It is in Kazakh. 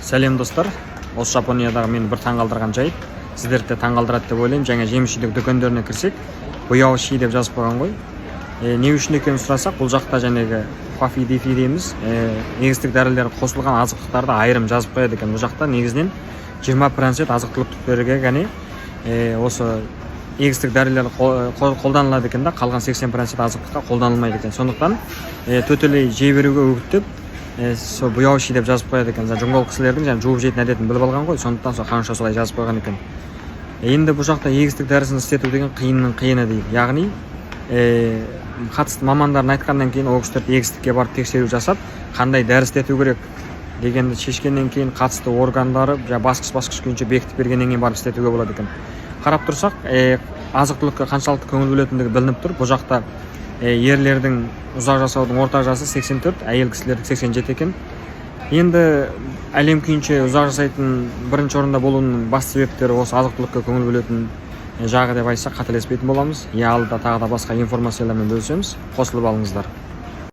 Сәлем достар. Осы Жапониядағы мені бір таңғалдырған жайт. Сіздерді де таңғалдырады деп ойлаймын. Жаңа жеміс-жидек дүкендеріне кірсек, Буяоши деп жазып қойған ғой. Не үшін екенін сұрасақ, бұл жақта жаңағы кофе дефи дейміз. Егістік дәрілер қосылған азық-түліктарды айырым жазып қояды екен. Бұл жақта негізінен 20% азық-түлік түрлерге және осы егістік дәрілер қолданылады екен да, қалған 80% азық-түлікке қолданылмайды екен. Сондықтан төтелей жей беруге үгіттеп, сол Буяоши деп жазып қояды екен. Жоңғол кісілердің жуып жейтін әдетін біліп алған ғой. Сондықтан сол қанша солай жазып қойған екен. Енді бұл жақта егістік дәрісін істету деген қиынның қиыны дейді. Яғни қатысты мамандардың айтқаннан кейін ол кісілер егістікке барып тексеру жасап, қандай дәрі істету керек дегенді шешкеннен кейін қатысты органдары басқыш күйінше бекітіп бергеннен кейін барып істетуге болады екен. Қарап тұрсақ, азық-түлікке қаншалықты көңіл бөлетіндігі білініп тұр. Бұл жақта ерлердің ұзақ жасаудың орта жасы 84, әйел кісілердің 87 екен. Енді әлем күйінше ұзақ жасайтын бірінші орында болуының басты себептері осы азық-түлікке көңіл бөлетін жағы деп айтсақ қателеспейтін боламыз. Алда тағы да басқа информациялармен бөлісеміз. Қосылып алыңыздар.